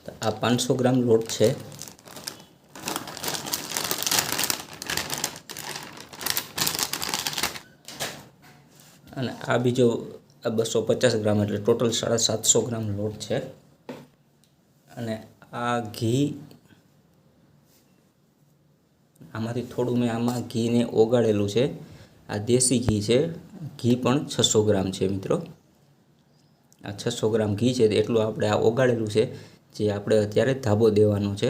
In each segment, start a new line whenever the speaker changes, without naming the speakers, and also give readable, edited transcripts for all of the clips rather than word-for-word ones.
તો આ 500 ગ્રામ લોટ છે અને આ બીજો 250 ગ્રામ એટલે ટોટલ 750 ગ્રામ લોટ છે। અને આ ઘી આમાંથી થોડું મેં આમાં ઘીને ઓગાળેલું છે। આ દેશી ઘી છે। ઘી પણ 600 ગ્રામ છે મિત્રો। આ 600 ગ્રામ ઘી છે એટલું આપણે આ ઓગાળેલું છે જે આપણે અત્યારે ધાબો દેવાનો છે।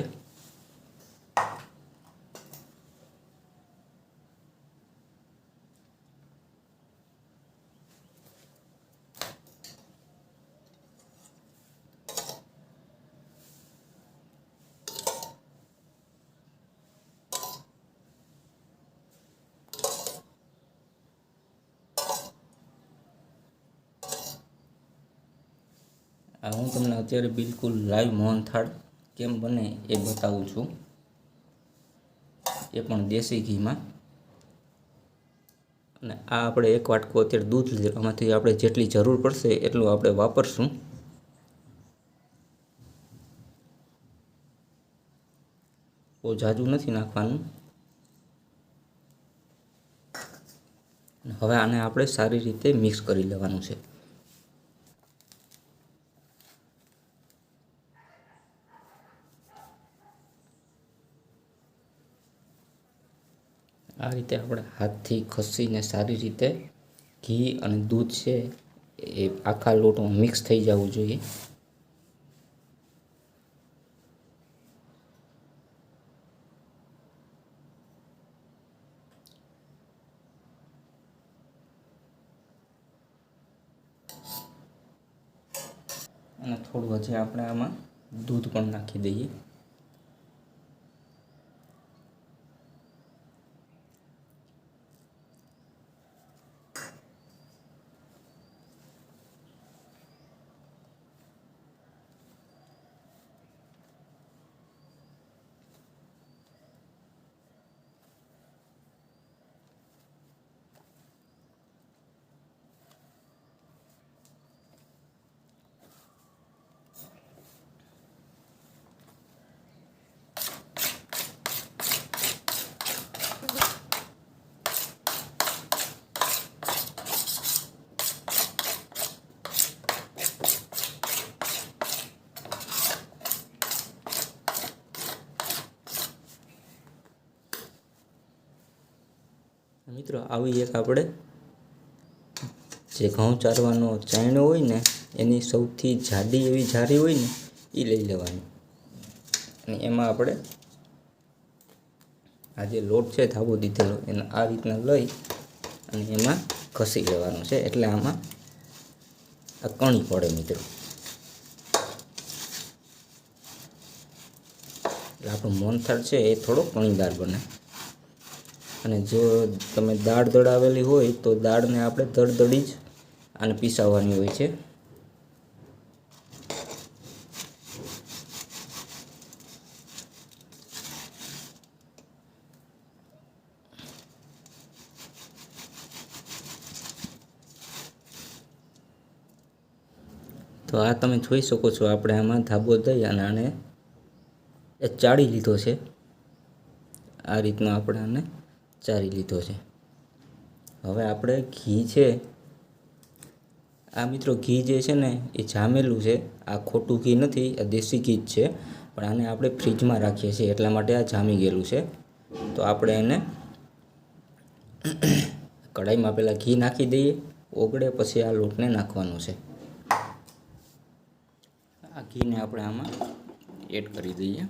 હું તમને અત્યારે બિલકુલ લાઈવ મોહનથાળ કેમ બને એ બતાવું છું, એ પણ દેશી ઘીમાં। અને આ આપણે 1 વાટકો અત્યારે દૂધ લીધું, આમાંથી આપણે જેટલી જરૂર પડશે એટલું આપણે વાપરશું। બહુ ઝાઝું નથી નાખવાનું। હવે આને આપણે સારી રીતે મિક્સ કરી લેવાનું છે। આ રીતે આપણે હાથથી ખસીને સારી રીતે ઘી અને દૂધ છે એ આખા લોટમાં મિક્સ થઈ જવું જોઈએ। અને થોડું હજી આપણે આમાં દૂધ પણ નાખી દઈએ। મિત્રો આવી એક આપણે જે ઘઉં ચારવાનો ચાયણો હોય ને એની સૌથી જાડી એવી જારી હોય ને એ લઈ લેવાની। અને એમાં આપણે આ જે લોટ છે ધાબો દીધેલો એને આ રીતના લઈ અને એમાં ઘસી લેવાનું છે, એટલે આમાં આ કણી પડે મિત્રો। એટલે આપણું મોહનથાળ છે એ થોડો કણીદાર બને। અને જો તમે દાળ દળાવેલી હોય તો દાળને આપણે દળદળી જ આને પીસાવવાની હોય છે। તો આ તમે જોઈ શકો છો આપણે આમાં ધાબો દઈ અને આને ચાળી લીધો છે। આ રીતનો આપણે આને ચાળી લીધો છે। હવે આપણે ઘી છે આ મિત્રો ઘી જે છે ને એ જામેલું છે, આ ખોટું ઘી નથી, આ દેશી ઘી જ છે, પણ આને આપણે ફ્રીજમાં રાખીએ છીએ એટલા માટે આ જામી ગયેલું છે। તો આપણે એને કઢાઈમાં પહેલાં ઘી નાખી દઈએ, ઓગળે પછી આ લોટને નાખવાનું છે। આ ઘીને આપણે આમાં એડ કરી દઈએ।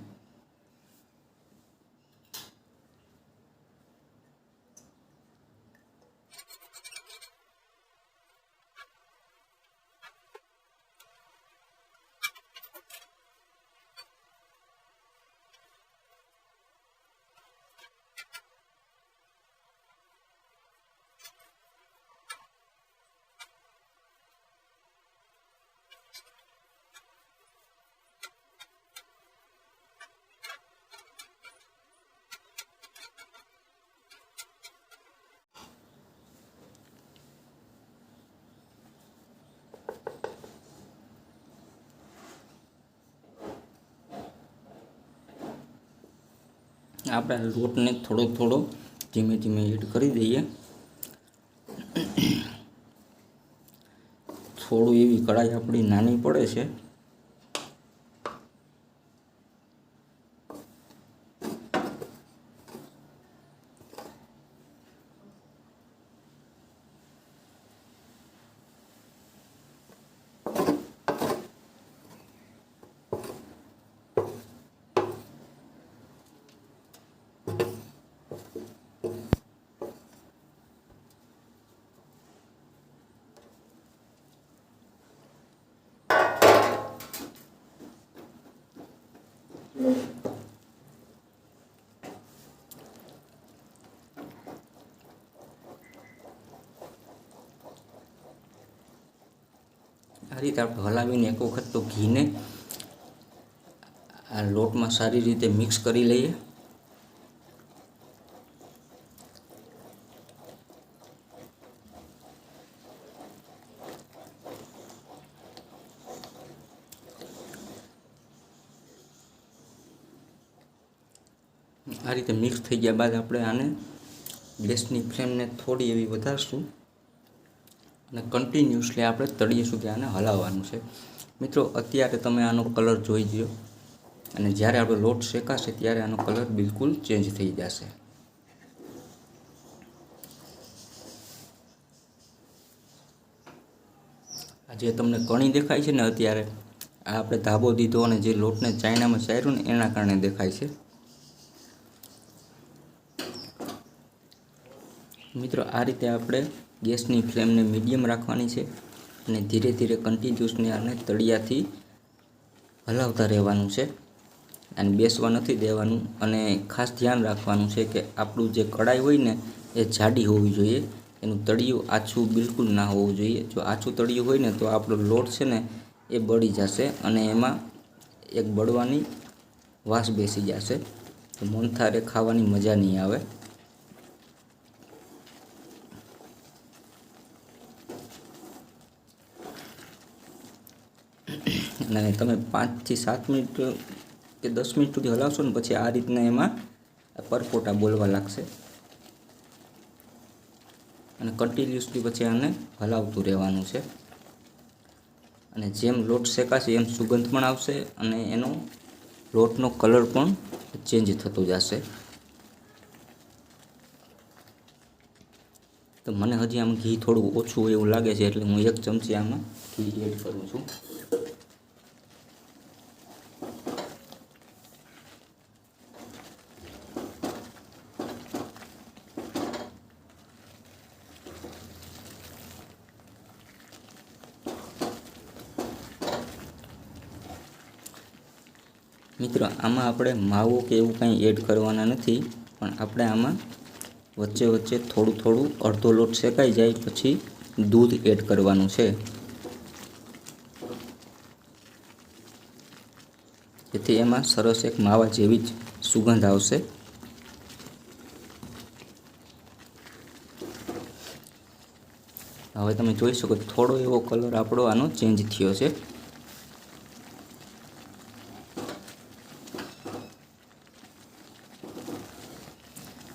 આપણે લોટને થોડો થોડો ધીમે ધીમે એડ કરી દઈએ. થોડું એવી કઢાઈ આપણી નાની પડે છે. આ રીતે આપણે હલાવીને એક વખત તો ઘીને આ લોટમાં સારી રીતે મિક્સ કરી લઈએ. આ રીતે મિક્સ થઈ ગયા બાદ આપણે આને ગેસની ફ્લેમને થોડી એવી વધારશું અને કન્ટિન્યુઅસલી આપણે તળિયે સુધી આને હલાવવાનું છે. મિત્રો, અત્યારે તમે આનો કલર જોઈ લો અને જ્યારે આપણો લોટ શેકાશે ત્યારે આનો કલર બિલકુલ ચેન્જ થઈ જશે. આ જે તમને કણી દેખાય છે ને અત્યારે, આ આપણે ધાબો દીધો અને જે લોટને ચાઇનામાં ચાર્યું ને એના કારણે દેખાય છે. મિત્રો, આ રીતે આપણે ગેસની ફ્લેમને મીડિયમ રાખવાની છે અને ધીરે ધીરે કન્ટિન્યુઅસલી આને તળિયાથી હલાવતા રહેવાનું છે અને બેસવા નથી દેવાનું. અને ખાસ ધ્યાન રાખવાનું છે કે આપણું જે કઢાઈ હોય ને એ જાડી હોવી જોઈએ, એનું તળિયું આછું બિલકુલ ના હોવું જોઈએ. જો આછું તળિયું હોય ને તો આપણો લોટ છે ને એ બળી જશે અને એમાં એક બળવાની વાસ બેસી જશે, તો મોહનથાળ ખાવાની મજા નહીં આવે. અને તમે 5 થી 7 મિનિટ કે 10 મિનિટ સુધી હલાવશો ને પછી આ રીતના એમાં પરપોટા બોલવા લાગશે અને કન્ટિન્યુઅસલી પછી આને હલાવતું રહેવાનું છે. અને જેમ લોટ શેકાશે એમ સુગંધ પણ આવશે અને એનો લોટનો કલર પણ ચેન્જ થતો જશે. તો મને હજી આમાં ઘી થોડું ઓછું હોય એવું લાગે છે, એટલે હું 1 ચમચી આમાં ઘી એડ કરું છું. મિત્રો, આમાં આપણે માવો કે એવું કંઈ એડ કરવાના નથી, પણ આપણે આમાં વચ્ચે વચ્ચે થોડું થોડું અડધો લોટ શેકાઈ જાય પછી દૂધ એડ કરવાનું છે, જેથી એમાં સરસ એક માવા જેવી જ સુગંધ આવશે. હવે તમે જોઈ શકો થોડો એવો કલર આપણો આનો ચેન્જ થયો છે.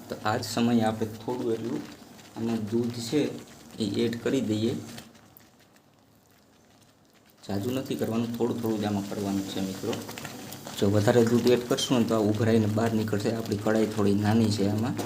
તો આ જ સમયે આપણે થોડું એટલું આમાં દૂધ છે એ એડ કરી દઈએ. જાજુ નથી કરવાનું, થોડું થોડું જ આમાં કરવાનું છે મિત્રો. જો વધારે દૂધ એડ કરશું ને તો આ ઉભરાઈને બહાર નીકળશે. આપણી કઢાઈ થોડી નાની છે આમાં.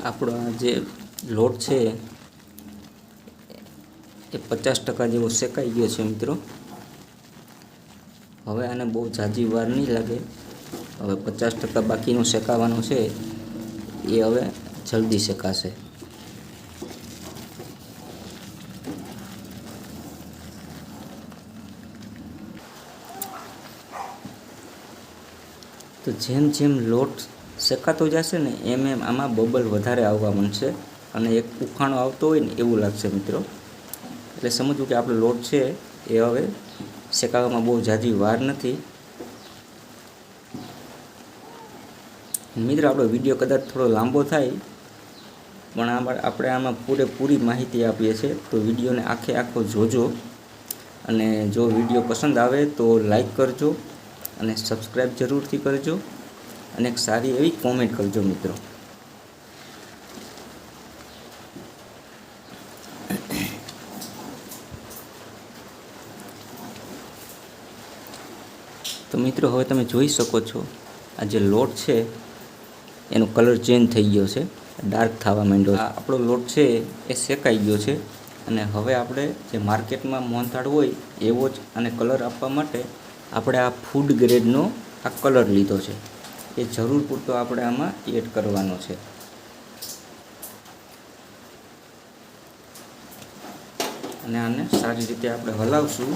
આપણો આ જે લોટ છે એ 50% જેવો શેકાઈ ગયો છે મિત્રો. હવે આને બહુ ઝાઝી વાર નહીં લાગે. હવે 50% બાકીનું શેકાવાનું છે એ હવે જલ્દી શેકાશે. તો જેમ જેમ લોટ શેકાતો જશે ને એમ એમ આમાં બબલ વધારે આવવા માંડશે અને એક ઉફાણો આવતો હોય ને એવું લાગશે મિત્રો. એટલે સમજવું કે આપણો લોટ છે એ હવે શેકાવામાં બહુ ઝાઝી વાર નથી. મિત્રો આપણો વિડીયો કદાચ થોડો લાંબો થાય પણ આપણે આમાં પૂરેપૂરી માહિતી આપીએ છીએ, તો વિડીયોને આખો જોજો. અને જો વિડીયો પસંદ આવે તો લાઈક કરજો અને સબસ્ક્રાઈબ જરૂરથી કરજો અને એક સારી એવી કોમેન્ટ કરજો મિત્રો. તો મિત્રો હવે તમે જોઈ શકો છો આ જે લોટ છે એનો કલર ચેન્જ થઈ ગયો છે, ડાર્ક થવા માંડ્યો. આ આપણો લોટ છે એ શેકાઈ ગયો છે અને હવે આપણે જે માર્કેટમાં મોહનથાળ હોય એવો જ આને કલર આપવા માટે આપણે આ ફૂડ ગ્રેડનો આ કલર લીધો છે. એ જરૂર પૂરતો આપણે આમાં એડ કરવાનો છે. અને આને સારી રીતે આપણે હલાવશું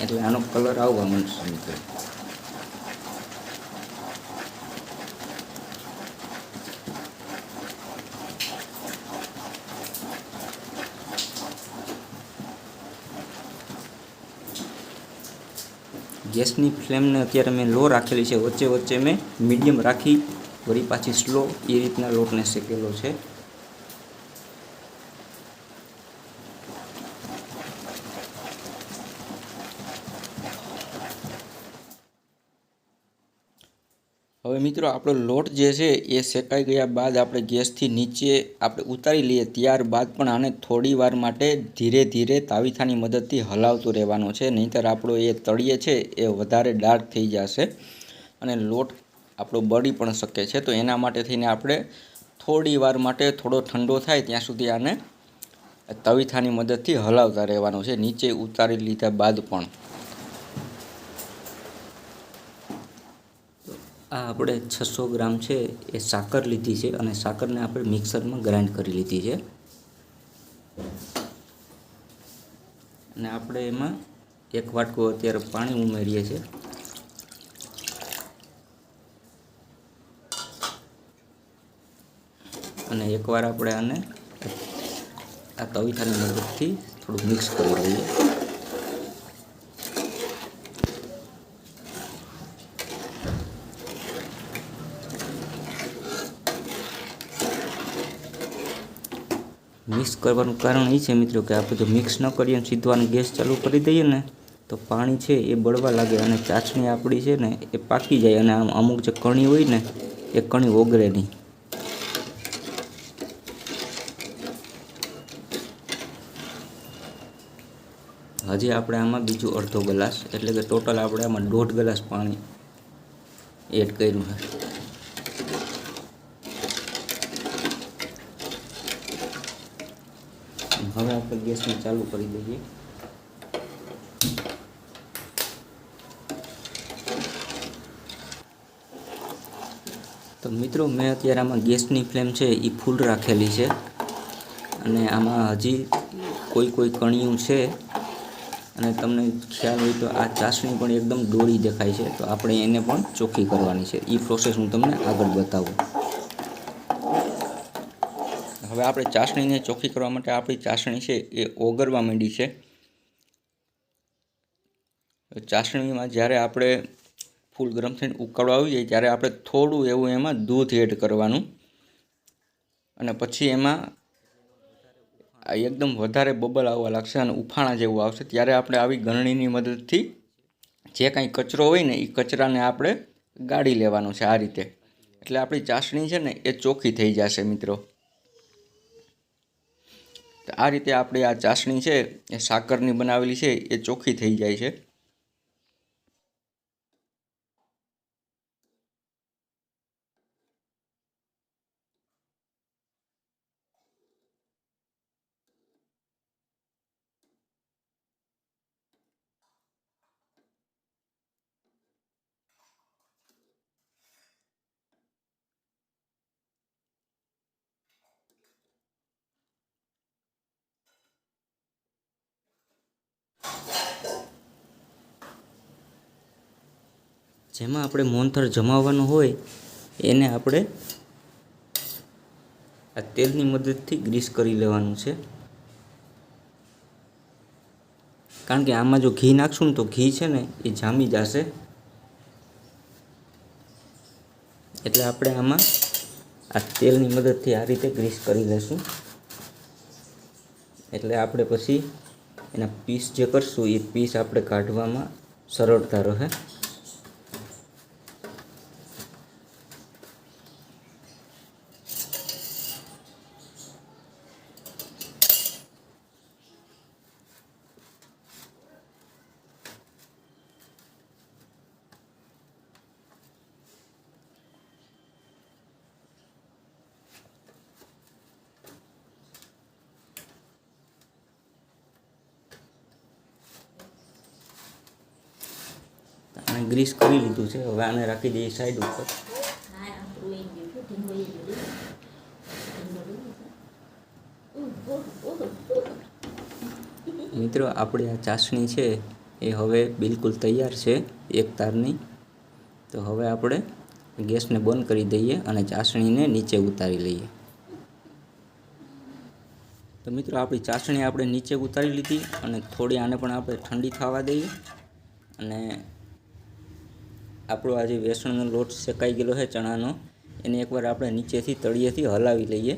એટલે આનો કલર આવવા માંડશે મિત્રો. ગેસની ફ્લેમને અત્યારે મેં લો રાખેલી છે, વચ્ચે વચ્ચે મેં મીડિયમ રાખી વળી પાછી સ્લો એ રીતના લોટને શેકેલો છે. હવે મિત્રો આપણો લોટ જે છે એ શેકાઈ ગયા બાદ આપણે ગેસથી નીચે આપણે ઉતારી લઈએ ત્યારબાદ પણ આને થોડી વાર માટે ધીરે ધીરે તાવીથાની મદદથી હલાવતું રહેવાનું છે, નહીંતર આપણો એ તળિયે છે એ વધારે ડાર્ક થઈ જશે અને લોટ આપણો બળી પણ શકે છે. તો એના માટે થઈને આપણે થોડી વાર માટે થોડો ઠંડો થાય ત્યાં સુધી આને તવીથાની મદદથી હલાવતા રહેવાનું છે નીચે ઉતારી લીધા બાદ પણ. આ આપણે 600 ગ્રામ છે એ સાકર લીધી છે અને સાકરને આપણે મિક્સરમાં ગ્રાઇન્ડ કરી લીધી છે. અને આપણે એમાં એક વાટકો અત્યારે પાણી ઉમેરીએ છીએ. અને એકવાર આપણે આને આ તવીથાની મદદથી થોડું મિક્સ કરી લઈએ. મિક્સ કરવાનું કારણ એ છે મિત્રો કે આપણે જો મિક્સ ન કરીએ અને સીધો આને ગેસ ચાલુ કરી દઈએ ને તો પાણી છે એ બળવા લાગે અને ચાસણી આપણી છે ને એ પાકી જાય અને આમ અમુક જે કણી હોય ને એ કણી ઓગળે નહીં. હજી આપણે આમાં બીજું અડધો ગ્લાસ એટલે કે ટોટલ આપણે આમાં 1.5 ગ્લાસ પાણી એડ કર્યું છે. હવે આપણે ગેસને ચાલુ કરી દઈએ. તો મિત્રો મેં અત્યારે આમાં ગેસની ફ્લેમ છે એ ફૂલ રાખેલી છે અને આમાં હજી કોઈ કણિયું છે અને તમને ખ્યાલ હોય તો આ ચાસણી પણ એકદમ ડોળી દેખાય છે, તો આપણે એને પણ ચોખ્ખી કરવાની છે. એ પ્રોસેસ હું તમને આગળ બતાવું. હવે આપણે ચાસણીને ચોખ્ખી કરવા માટે આપણી ચાસણી છે એ ઓગળવા માંડી છે. ચાસણીમાં જ્યારે આપણે ફૂલ ગરમ થઈને ઉકાળો આવી જાય ત્યારે આપણે થોડું એવું એમાં દૂધ એડ કરવાનું અને પછી એમાં એકદમ વધારે બબલ આવવા લાગશે અને ઉફાણા જેવું આવશે ત્યારે આપણે આવી ગરણીની મદદથી જે કાંઈ કચરો હોય ને એ કચરાને આપણે ગાળી લેવાનો છે આ રીતે. એટલે આપણી ચાસણી છે ને એ ચોખ્ખી થઈ જશે મિત્રો. આ રીતે આપણી આ ચાસણી છે એ સાકરની બનાવેલી છે એ ચોખ્ખી થઈ જાય છે. જેમાં આપણે મોહનથાળ જમાવવાનું હોય એને આપણે આ તેલની મદદથી ગ્રીસ કરી લેવાનું છે, કારણ કે આમાં જો ઘી નાખશું ને તો ઘી છે ને એ જામી જશે, એટલે આપણે આમાં આ તેલની મદદથી આ રીતે ગ્રીસ કરી લઈશું, એટલે આપણે પછી એના પીસ જે કરશું એ પીસ આપણે કાઢવામાં સરળતા રહે। આને ગ્રીસ કરી લીધું છે, હવે આને રાખી દઈએ સાઈડ ઉપર। મિત્રો આપણી આ ચાસણી છે એ હવે બિલકુલ તૈયાર છે એક તારની। તો હવે આપણે ગેસને બંધ કરી દઈએ અને ચાસણીને નીચે ઉતારી લઈએ। તો મિત્રો આપણી ચાસણી આપણે નીચે ઉતારી લીધી અને થોડી આને પણ આપણે ઠંડી થવા દઈએ, અને આપણો આ જે બેસણનો લોટ શેકાઈ ગયેલો છે ચણાનો, એને એકવાર આપણે નીચેથી તળિયેથી હલાવી લઈએ,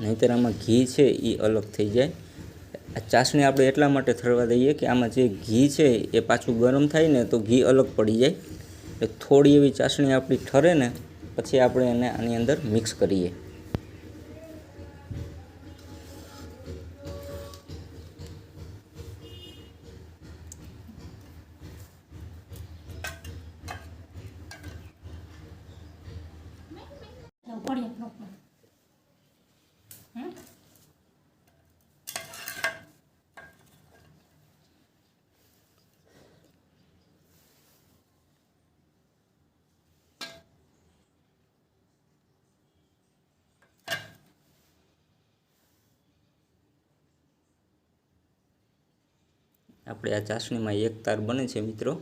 નહીંતર આમાં ઘી છે એ અલગ થઈ જાય। આ ચાસણી આપણે એટલા માટે ઠરવા દઈએ કે આમાં જે ઘી છે એ પાછું ગરમ થાય ને તો ઘી અલગ પડી જાય, એટલે થોડી એવી ચાસણી આપણી ઠરે ને પછી આપણે એને આની અંદર મિક્સ કરીએ। આપણે આ ચાસણીમાં એક તાર બને છે મિત્રો।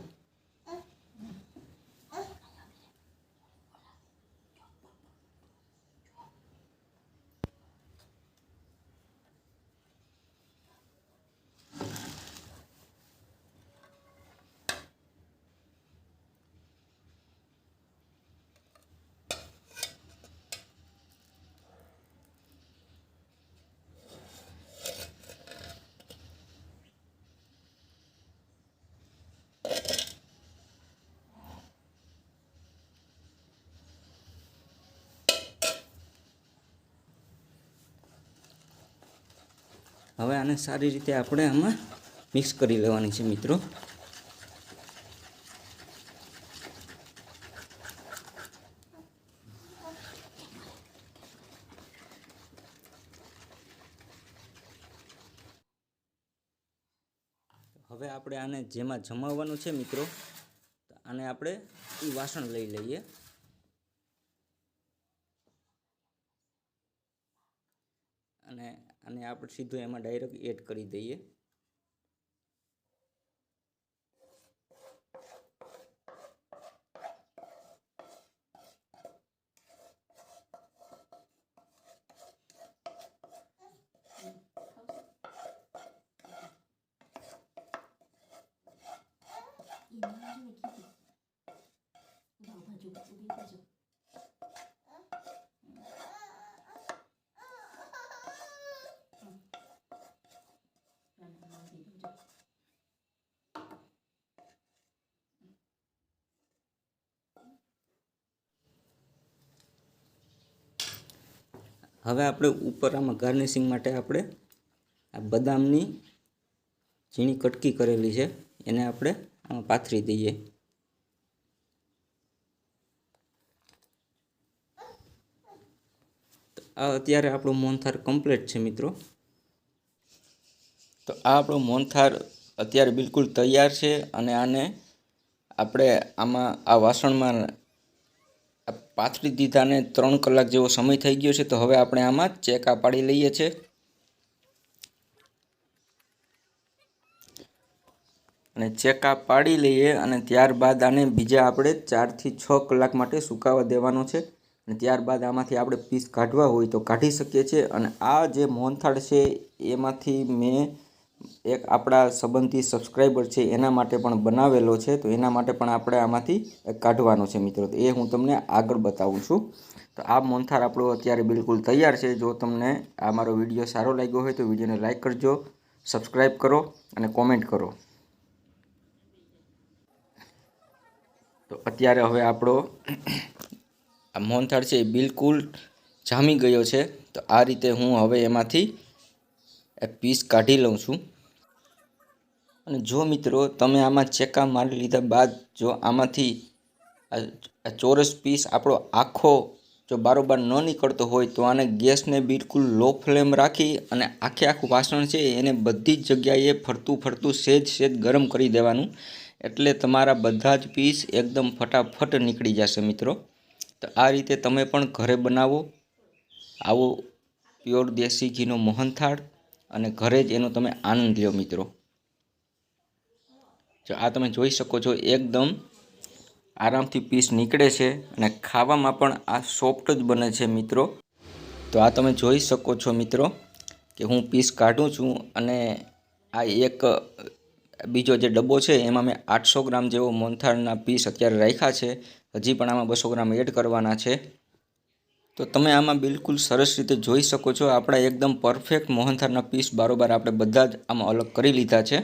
હવે આને સારી રીતે આપણે આમાં મિક્સ કરી લેવાની છે મિત્રો। હવે આપણે આને જેમાં જમાવવાનું છે મિત્રો, આને આપણે એ વાસણ લઈ લઈએ, અને આને આપણે સીધું એમાં ડાયરેક્ટ એડ કરી દઈએ। હવે આપણે ઉપર આમાં ગાર્નિશિંગ માટે આપણે આ બદામની ઝીણી કટકી કરેલી છે એને આપણે આમાં પાથરી દઈએ। તો આ અત્યારે આપણો મોહનથાળ કમ્પ્લીટ છે મિત્રો। તો આ આપણો મોહનથાળ અત્યારે બિલકુલ તૈયાર છે, અને આને આપણે આમાં આ વાસણમાં પાથરી દીધાને 3 કલાક જેવો સમય થઈ ગયો છે। તો હવે આપણે આમાં ચેકા પાડી લઈએ છીએ। અને ચેકા પાડી લઈએ અને ત્યારબાદ આને બીજા આપણે 4 થી 6 કલાક માટે સુકાવા દેવાનો છે અને ત્યારબાદ આમાંથી આપણે પીસ કાઢવા હોય તો કાઢી શકીએ છીએ। અને આ જે મોહનથાળ છે એમાંથી મેં એક આપણા સંબંધી સબસ્ક્રાઈબર છે એના માટે પણ બનાવેલો છે, તો એના માટે પણ આપણે આમાંથી કાઢવાનો છે મિત્રો, તો એ હું તમને આગળ બતાવું છું। તો આ મોહનથાળ આપણો અત્યારે બિલકુલ તૈયાર છે। જો તમને આ મારો વિડીયો સારો લાગ્યો હોય તો વિડીયોને લાઇક કરજો, સબસ્ક્રાઈબ કરો અને કોમેન્ટ કરો। તો અત્યારે હવે આપણો આ મોહનથાળ છે એ બિલકુલ જામી ગયો છે। તો આ રીતે હું હવે એમાંથી એક પીસ કાઢી લઉં છું। અને જો મિત્રો તમે આમાં ચેકા મારી લીધા બાદ જો આમાંથી આ ચોરસ પીસ આપણો આખો જો બારોબાર ન નીકળતો હોય તો આને ગેસને બિલકુલ લો ફ્લેમ રાખી અને આખું વાસણ છે એને બધી જ જગ્યાએ ફરતું સેજ ગરમ કરી દેવાનું, એટલે તમારા બધા જ પીસ એકદમ ફટાફટ નીકળી જશે મિત્રો। તો આ રીતે તમે પણ ઘરે બનાવો આવો પ્યોર દેશી ઘીનો મોહનથાળ અને ઘરે જ એનો તમે આનંદ લ્યો મિત્રો। જો આ તમે જોઈ શકો છો એકદમ આરામથી પીસ નીકળે છે અને ખાવામાં પણ આ સોફ્ટ જ બને છે મિત્રો। તો આ તમે જોઈ શકો છો મિત્રો કે હું પીસ કાઢું છું અને આ એક બીજો જે ડબ્બો છે એમાં મેં 800 ગ્રામ જેવો મોહનથાળના પીસ અત્યારે રાખ્યા છે, હજી પણ આમાં 200 ગ્રામ એડ કરવાના છે। તો તમે આમાં બિલકુલ સરસ રીતે જોઈ શકો છો આપણા એકદમ પરફેક્ટ મોહનથાળના પીસ બારોબાર આપણે બધા જ આમાં અલગ કરી લીધા છે।